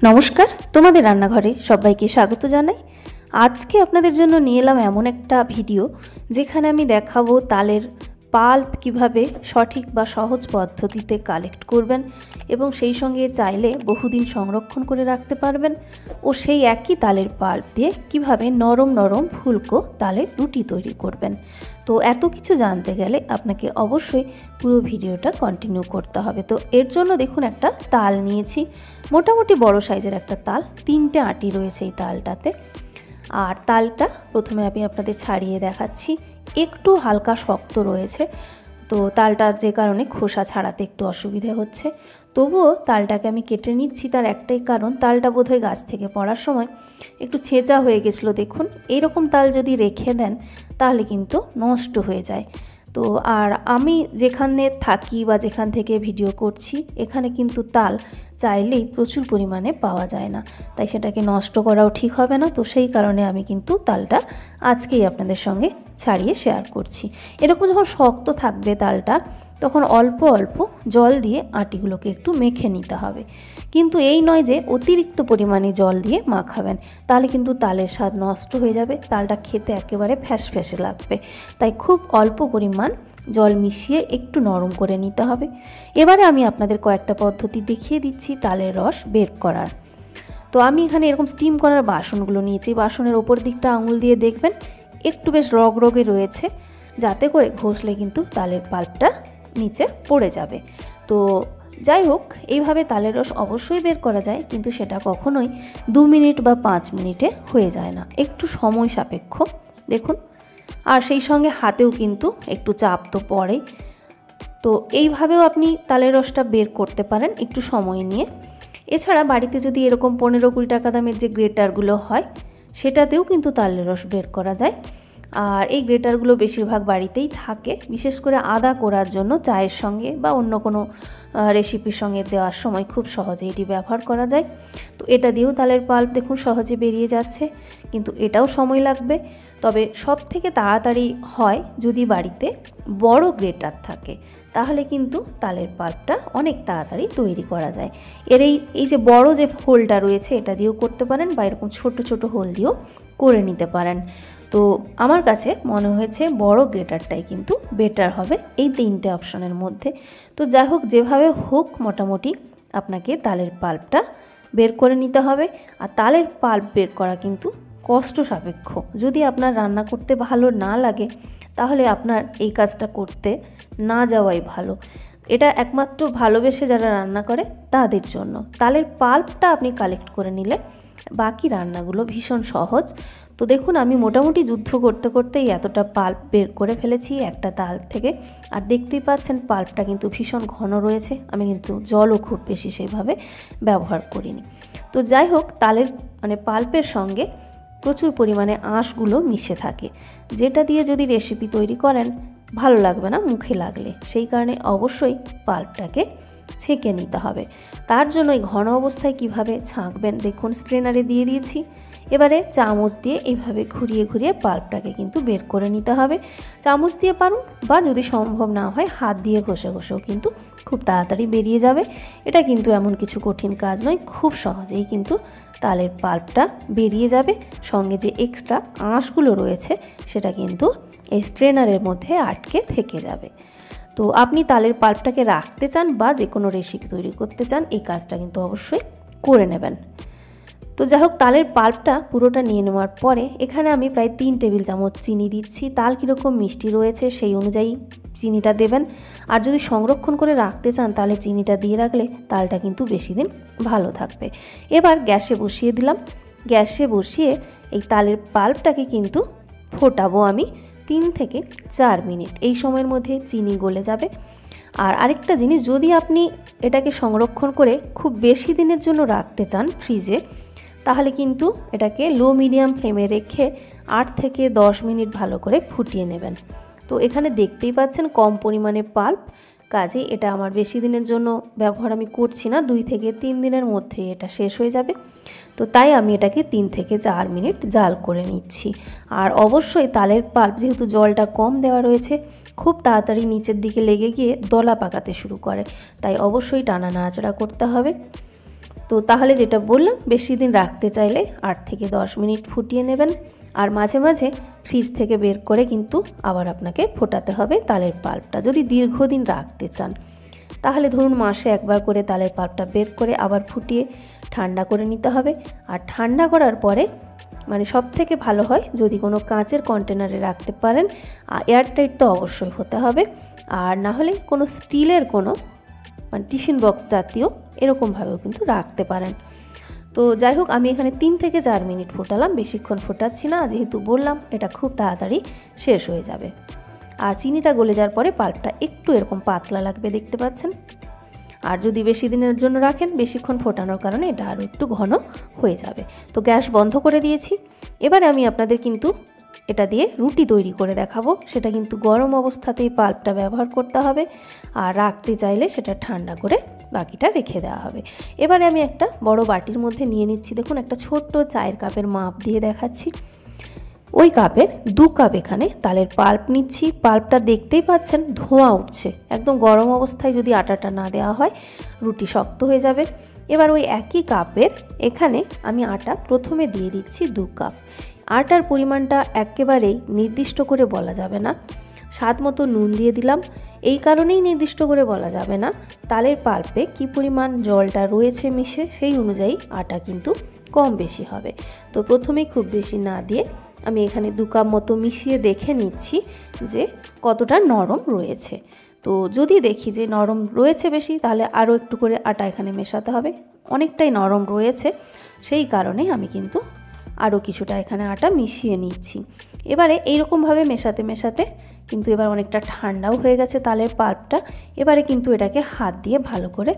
নমস্কার, তোমাদের রান্নাঘরে সবাইকে স্বাগত জানাই। আজকে আপনাদের জন্য নিয়ে এলাম এমন একটা ভিডিও যেখানে আমি দেখাবো তালের পাল্প কিভাবে সঠিক বা সহজ পদ্ধতিতে কালেক্ট করবেন এবং সেই সঙ্গে চাইলে বহুদিন সংরক্ষণ করে রাখতে পারবেন ও সেই একই তালের পাল্প দিয়ে কিভাবে নরম নরম ফুলকো তালের রুটি তৈরি করবেন। তো এত কিছু জানতে গেলে আপনাকে অবশ্যই পুরো ভিডিওটা কন্টিনিউ করতে হবে। তো এর জন্য দেখুন একটা তাল নিয়েছি, মোটামুটি বড় সাইজের একটা তাল, 3টে আটি রয়েছে এই তালটাতে। আর তালটা প্রথমে আমি আপনাদের ছাড়িয়ে দেখাচ্ছি, একটু হালকা শক্ত রয়েছে, তো তালটা যে কারণে খোসা ছাড়াতে একটু অসুবিধে হচ্ছে। তবুও তালটাকে আমি কেটে নিচ্ছি, তার একটাই কারণ তালটা বোধহয় গাছ থেকে পড়ার সময় একটু ছেঁচা হয়ে গেছিলো। দেখুন এইরকম তাল যদি রেখে দেন তাহলে কিন্তু নষ্ট হয়ে যায়। তো আর আমি যেখানে থাকি বা যেখান থেকে ভিডিও করছি এখানে কিন্তু তাল চাইলেই প্রচুর পরিমাণে পাওয়া যায় না, তাই সেটাকে নষ্ট করাও ঠিক হবে না। তো সেই কারণে আমি কিন্তু তালটা আজকেই আপনাদের সঙ্গে ছাড়িয়ে শেয়ার করছি। এরকম যখন শক্ত থাকবে তালটা তখন অল্প অল্প জল দিয়ে আটিগুলোকে একটু মেখে নিতে হবে, কিন্তু এই নয় যে অতিরিক্ত পরিমাণে জল দিয়ে মাখাবেন, তাহলে কিন্তু তালের স্বাদ নষ্ট হয়ে যাবে, তালটা খেতে একেবারে ফ্যাসফ্যাসে লাগবে। তাই খুব অল্প পরিমাণ জল মিশিয়ে একটু নরম করে নিতে হবে। এবারে আমি আপনাদের কয়েকটা পদ্ধতি দেখিয়ে দিচ্ছি তালের রস বের করার। তো আমি এখানে এরকম স্টিম করার বাসনগুলো নিয়েছি, বাসনের ওপর দিকটা আঙুল দিয়ে দেখবেন একটু বেশ রগরগে রয়েছে, যাতে করে ঘষলে কিন্তু তালের পাল্পটা নিচে পড়ে যাবে। তো যাই হোক, এইভাবে তালের রস অবশ্যই বের করা যায়, কিন্তু সেটা কখনোই 2 মিনিট বা 5 মিনিটে হয়ে যায় না, একটু সময় সাপেক্ষ। দেখুন, আর সেই সঙ্গে হাতেও কিন্তু একটু চাপ তো পড়ে। তো এইভাবেও আপনি তালের রসটা বের করতে পারেন একটু সময় নিয়ে। এছাড়া বাড়িতে যদি এরকম 15-20 টাকা দামের যে গ্রেটারগুলো হয় সেটাতেও কিন্তু তালের রস বের করা যায়। আর এই গ্রেটারগুলো বেশিরভাগ বাড়িতেই থাকে, বিশেষ করে আদা করার জন্য চায়ের সঙ্গে বা অন্য কোনো রেসিপির সঙ্গে দেওয়ার সময় খুব সহজে এটি ব্যবহার করা যায়। তো এটা দিয়েও তালের পাল্প দেখুন সহজে বেরিয়ে যাচ্ছে, কিন্তু এটাও সময় লাগবে। তবে সব থেকে তাড়াতাড়ি হয় যদি বাড়িতে বড় গ্রেটার থাকে, তাহলে কিন্তু তালের পাল্পটা অনেক তাড়াতাড়ি তৈরি করা যায়। এর এই যে বড় যে হোলটা রয়েছে এটা দিয়েও করতে পারেন, বা এরকম ছোট ছোট হোল দিয়েও করে নিতে পারেন। তো আমার কাছে মনে হয়েছে বড় গ্রেটারটাই কিন্তু বেটার হবে এই 3টে অপশনের মধ্যে। তো যাই হোক, যেভাবে হোক মোটামুটি আপনাকে তালের পাল্পটা বের করে নিতে হবে। আর তালের পাল্প বের করা কিন্তু কষ্ট সাপেক্ষ। যদি আপনার রান্না করতে ভালো না লাগে তাহলে আপনার এই কাজটা করতে না যাওয়াই ভালো। এটা একমাত্র ভালোবেসে যারা রান্না করে তাদের জন্য। তালের পাল্পটা আপনি কালেক্ট করে নিলে বাকি রান্নাগুলো ভীষণ সহজ। তো দেখুন, আমি মোটামুটি যুদ্ধ করতে করতেই এতটা পাল্প বের করে ফেলেছি একটা তাল থেকে। আর দেখতেই পাচ্ছেন পাল্পটা কিন্তু ভীষণ ঘন রয়েছে, আমি কিন্তু জলও খুব বেশি সেইভাবে ব্যবহার করিনি। তো যাই হোক, তালের পাল্পের সঙ্গে প্রচুর পরিমাণে আঁশগুলো মিশে থাকে, যেটা দিয়ে যদি রেসিপি তৈরি করেন ভালো লাগবে না মুখে লাগলে, সেই কারণে অবশ্যই পাল্পটাকে ছেঁকে নিতে হবে। তার জন্য এই ঘন অবস্থায় কিভাবে ছাঁকবেন দেখুন, স্ট্রেনারে দিয়ে দিয়েছি। এবারে চামচ দিয়ে এইভাবে ঘুরিয়ে ঘুরিয়ে পাল্পটাকে কিন্তু বের করে নিতে হবে। চামচ দিয়ে পারুন, বা যদি সম্ভব না হয় হাত দিয়ে ঘষে ঘষেও কিন্তু খুব তাড়াতাড়ি বেরিয়ে যাবে। এটা কিন্তু এমন কিছু কঠিন কাজ নয়, খুব সহজেই কিন্তু তালের পাল্পটা বেরিয়ে যাবে। সঙ্গে যে এক্সট্রা আঁশগুলো রয়েছে সেটা কিন্তু এই স্ট্রেনারের মধ্যে আটকে থেকে যাবে। তো আপনি তালের পাল্পটাকে রাখতে চান বা যে কোনো রেসিপি তৈরি করতে চান, এই কাজটা কিন্তু অবশ্যই করে নেবেন। তো যাই হোক, তালের পাল্পটা পুরোটা নিয়ে নেওয়ার পরে এখানে আমি প্রায় 3 টেবিল চামচ চিনি দিচ্ছি। তাল কীরকম মিষ্টি রয়েছে সেই অনুযায়ী চিনিটা দেবেন। আর যদি সংরক্ষণ করে রাখতে চান তাহলে চিনিটা দিয়ে রাখলে তালটা কিন্তু বেশি দিন ভালো থাকবে। এবার গ্যাসে বসিয়ে দিলাম। গ্যাসে বসিয়ে এই তালের পাল্পটাকে কিন্তু ফোটাবো আমি 3 থেকে 4 মিনিট। এই সময়ের মধ্যে চিনি গলে যাবে। আর আরেকটা জিনিস, যদি আপনি এটাকে সংরক্ষণ করে খুব বেশি দিনের জন্য রাখতে চান ফ্রিজে, তাহলে কিন্তু এটাকে লো মিডিয়াম ফ্লেমে রেখে 8 থেকে 10 মিনিট ভালো করে ফুটিয়ে নেবেন। তো এখানে দেখতেই পাচ্ছেন কম পরিমাণে পাল্প, কাজে এটা আমার বেশি দিনের জন্য ব্যবহার আমি করছি না, 2 থেকে 3 দিনের মধ্যে এটা শেষ হয়ে যাবে। তো তাই আমি এটাকে 3 থেকে 4 মিনিট জাল করে নিচ্ছি। আর অবশ্যই তালের পাল্প যেহেতু জলটা কম দেওয়া রয়েছে, খুব তাড়াতাড়ি নিচের দিকে লেগে গিয়ে দলা পাকাতে শুরু করে, তাই অবশ্যই টানা নাড়াচাড়া করতে হবে। তো তাহলে যেটা বললাম, বেশি দিন রাখতে চাইলে 8 থেকে 10 মিনিট ফুটিয়ে নেবেন। আর মাঝে মাঝে ফ্রিজ থেকে বের করে কিন্তু আবার আপনাকে ফোটাতে হবে তালের পাল্পটা, যদি দীর্ঘদিন রাখতে চান। তাহলে ধরুন মাসে একবার করে তালের পাল্পটা বের করে আবার ফুটিয়ে ঠান্ডা করে নিতে হবে। আর ঠান্ডা করার পরে মানে সব থেকে ভালো হয় যদি কোনো কাঁচের কন্টেনারে রাখতে পারেন, এয়ারটাইট তো অবশ্যই হতে হবে। আর না হলে কোনো স্টিলের কোনো মানে টিফিন বক্স জাতীয় এরকমভাবেও কিন্তু রাখতে পারেন। তো যাই হোক, আমি এখানে 3 থেকে 4 মিনিট ফোটালাম, বেশিক্ষণ ফোটাচ্ছি না, যেহেতু বললাম এটা খুব তাড়াতাড়ি শেষ হয়ে যাবে। আর চিনিটা গলে যাওয়ার পরে পাল্পটা একটু এরকম পাতলা লাগবে, দেখতে পাচ্ছেন। আর যদি বেশি দিনের জন্য রাখেন, বেশিক্ষণ ফোটানোর কারণে এটা আরও একটু ঘন হয়ে যাবে। তো গ্যাস বন্ধ করে দিয়েছি। এবারে আমি আপনাদের কিন্তু এটা দিয়ে রুটি তৈরি করে দেখাবো। সেটা কিন্তু গরম অবস্থাতেই পাল্পটা ব্যবহার করতে হবে, আর রাখতে চাইলে সেটা ঠান্ডা করে বাকিটা রেখে দেওয়া হবে। এবারে আমি একটা বড় বাটির মধ্যে নিয়ে নিচ্ছি। দেখুন, একটা ছোট্ট চায়ের কাপের মাপ দিয়ে দেখাচ্ছি। ওই কাপের 2 কাপ এখানে তালের পাল্প নিচ্ছি। পাল্পটা দেখতেই পাচ্ছেন ধোঁয়া উঠছে। একদম গরম অবস্থায় যদি আটাটা না দেওয়া হয়, রুটি শক্ত হয়ে যাবে। এবার ওই একই কাপের এখানে আমি আটা প্রথমে দিয়ে দিচ্ছি 2 কাপ। আটার পরিমাণটা একেবারেই নির্দিষ্ট করে বলা যাবে না। স্বাদ মতো নুন দিয়ে দিলাম। এই কারণেই নির্দিষ্ট করে বলা যাবে না, তালের পাল্পে কি পরিমাণ জলটা রয়েছে মিশে, সেই অনুযায়ী আটা কিন্তু কম বেশি হবে। তো প্রথমেই খুব বেশি না দিয়ে আমি এখানে 2 কাপ মতো মিশিয়ে দেখে নিচ্ছি যে কতটা নরম রয়েছে। তো যদি দেখি যে নরম রয়েছে বেশি, তাহলে আরও একটু করে আটা এখানে মেশাতে হবে। অনেকটাই নরম রয়েছে, সেই কারণে আমি কিন্তু আরও কিছুটা এখানে আটা মিশিয়ে নিচ্ছি। এবারে এইরকমভাবে মেশাতে মেশাতে কিন্তু এবার অনেকটা ঠান্ডাও হয়ে গেছে তালের পাল্পটা। এবারে কিন্তু এটাকে হাত দিয়ে ভালো করে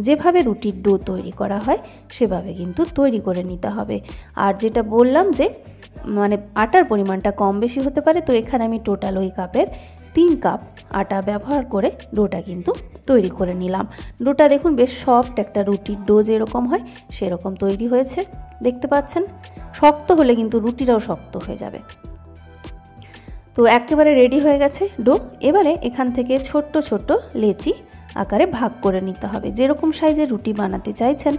যেভাবে রুটির ডো তৈরি করা হয় সেভাবে কিন্তু তৈরি করে নিতে হবে। আর যেটা বললাম যে মানে আটার পরিমাণটা কম বেশি হতে পারে, তো এখানে আমি টোটাল ওই কাপের 3 কাপ আটা ব্যবহার করে ডোটা কিন্তু তৈরি করে নিলাম। ডোটা দেখুন বেশ সফট, একটা রুটির ডো যেরকম হয় সেরকম তৈরি হয়েছে, দেখতে পাচ্ছেন। শক্ত হলে কিন্তু রুটিটাও শক্ত হয়ে যাবে। তো একেবারে রেডি হয়ে গেছে ডো। এবারে এখান থেকে ছোট্ট ছোট্ট লেচি আকারে ভাগ করে নিতে হবে। যেরকম সাইজের রুটি বানাতে চাইছেন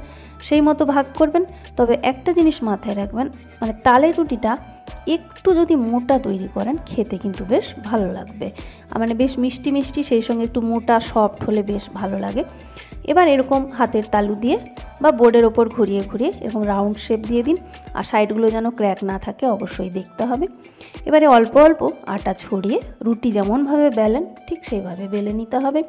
সেই মতো ভাগ করবেন। তবে একটা জিনিস মাথায় রাখবেন, মানে তালের রুটিটা একটু যদি মোটা তৈরি করেন খেতে কিন্তু বেশ ভালো লাগবে। মানে বেশ মিষ্টি মিষ্টি, সেই সঙ্গে একটু মোটা সফট হলে বেশ ভালো লাগে। এবার এরকম হাতের তালু দিয়ে বা বোর্ডের ওপর ঘুরিয়ে ঘুরিয়ে এরকম রাউন্ড শেপ দিয়ে দিন। আর সাইডগুলো যেন ক্র্যাক না থাকে অবশ্যই দেখতে হবে। এবারে অল্প অল্প আটা ছড়িয়ে রুটি যেমনভাবে বেলেন ঠিক সেইভাবে বেলে নিতে হবে।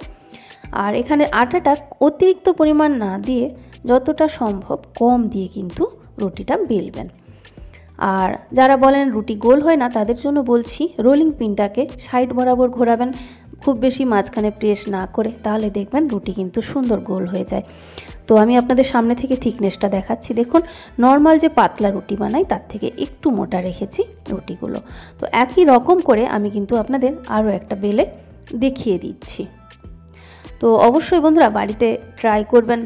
আর এখানে আটাটা অতিরিক্ত পরিমাণ না দিয়ে যতটা সম্ভব কম দিয়ে কিন্তু রুটিটা বেলবেন। আর যারা বলেন রুটি গোল হয় না, তাদের জন্য বলছি রোলিং পিনটাকে সাইড বরাবর ঘোরাবেন, খুব বেশি মাঝখানে প্রেস না করে, তাহলে দেখবেন রুটি কিন্তু সুন্দর গোল হয়ে যায়। তো আমি আপনাদের সামনে থেকে থিকনেসটা দেখাচ্ছি। দেখুন, নর্মাল যে পাতলা রুটি বানাই তার থেকে একটু মোটা রেখেছি রুটিগুলো। তো একই রকম করে আমি কিন্তু আপনাদের আরও একটা বেলে দেখিয়ে দিচ্ছি। তো অবশ্যই বন্ধুরা বাড়িতে ট্রাই করবেন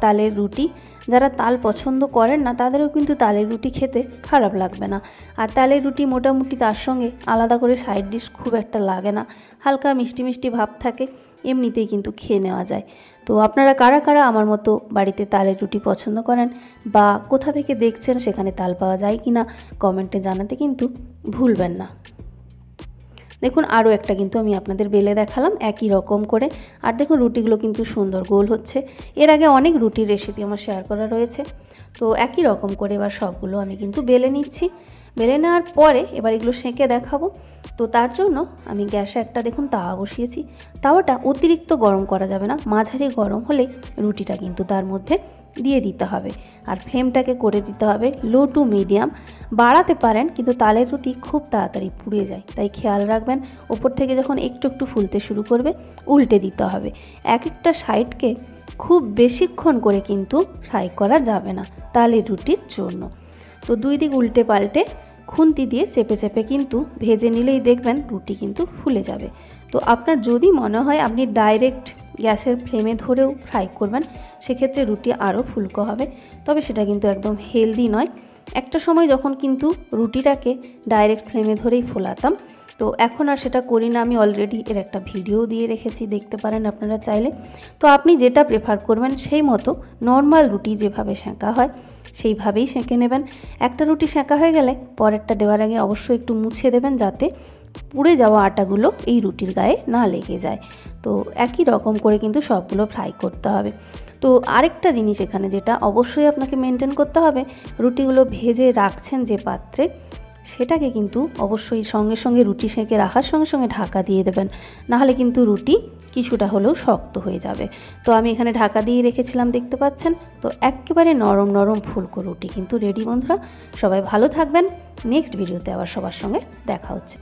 তালের রুটি। যারা তাল পছন্দ করেন না তাদেরও কিন্তু তালের রুটি খেতে খারাপ লাগবে না। আর তালের রুটি মোটামুটি তার সঙ্গে আলাদা করে সাইড ডিশ খুব একটা লাগে না, হালকা মিষ্টি মিষ্টি ভাব থাকে, এমনিতেই কিন্তু খেয়ে নেওয়া যায়। তো আপনারা কারা কারা আমার মতো বাড়িতে তালের রুটি পছন্দ করেন বা কোথা থেকে দেখছেন, সেখানে তাল পাওয়া যায় কি না কমেন্টে জানাতে কিন্তু ভুলবেন না। দেখুন, আরও একটা কিন্তু আমি আপনাদের বেলে দেখালাম একই রকম করে। আর দেখুন রুটিগুলো কিন্তু সুন্দর গোল হচ্ছে। এর আগে অনেক রুটির রেসিপি আমার শেয়ার করা রয়েছে। তো একই রকম করে এবার সবগুলো আমি কিন্তু বেলে নিচ্ছি। বেলে নেওয়ার পরে এবার এগুলো সেঁকে দেখাবো। তো তার জন্য আমি গ্যাসে একটা দেখুন তাওয়া বসিয়েছি। তাওয়াটা অতিরিক্ত গরম করা যাবে না, মাঝারি গরম হলেই রুটিটা কিন্তু তার মধ্যে দিয়ে দিতে হবে। আর ফ্লেমটাকে করে দিতে হবে লো টু মিডিয়াম। বাড়াতে পারেন, কিন্তু তালের রুটি খুব তাড়াতাড়ি পুড়ে যায়, তাই খেয়াল রাখবেন। ওপর থেকে যখন একটু একটু ফুলতে শুরু করবে উল্টে দিতে হবে। এক একটা সাইডকে খুব বেশিক্ষণ করে কিন্তু ফ্রাই করা যাবে না তালের রুটির জন্য। তো 2 দিক উল্টে পাল্টে খুন্তি দিয়ে চেপে চেপে কিন্তু ভেজে নিলেই দেখবেন রুটি কিন্তু ফুলে যাবে। তো আপনার যদি মনে হয় আপনি ডাইরেক্ট গ্যাসের ফ্লেমে ধরেও ফ্রাই করবেন, সেক্ষেত্রে রুটি আরও ফুলকো হবে, তবে সেটা কিন্তু একদম হেলদি নয়। একটা সময় যখন কিন্তু রুটিটাকে ডাইরেক্ট ফ্লেমে ধরেই ফোলাতাম, তো এখন আর সেটা করি না, আমি অলরেডি এর একটা ভিডিও দিয়ে রেখেছি, দেখতে পারেন আপনারা চাইলে। তো আপনি যেটা প্রেফার করবেন সেই মতো নর্মাল রুটি যেভাবে সেঁকা হয় সেইভাবেই সেঁকে নেবেন। একটা রুটি সেঁকা হয়ে গেলে পরেরটা দেওয়ার আগে অবশ্যই একটু মুছে দেবেন, যাতে পুড়ে যাওয়া আটাগুলো এই রুটির গায়ে না লেগে যায়। তো একই রকম করে কিন্তু সবগুলো ফ্রাই করতে হবে। তো আরেকটা জিনিস এখানে যেটা অবশ্যই আপনাকে মেনটেন করতে হবে, রুটিগুলো ভেজে রাখছেন যে পাত্রে, সেটাকে কিন্তু অবশ্যই সঙ্গে সঙ্গে রুটি সেঁকে রাখার সঙ্গে সঙ্গে ঢাকা দিয়ে দেবেন, নাহলে কিন্তু রুটি কিছুটা হলেও শক্ত হয়ে যাবে। তো আমি এখানে ঢাকা দিয়ে রেখেছিলাম, দেখতে পাচ্ছেন। তো একেবারে নরম নরম ফুলকো রুটি কিন্তু রেডি বন্ধুরা। সবাই ভালো থাকবেন, নেক্সট ভিডিওতে আবার সবার সঙ্গে দেখা হচ্ছে।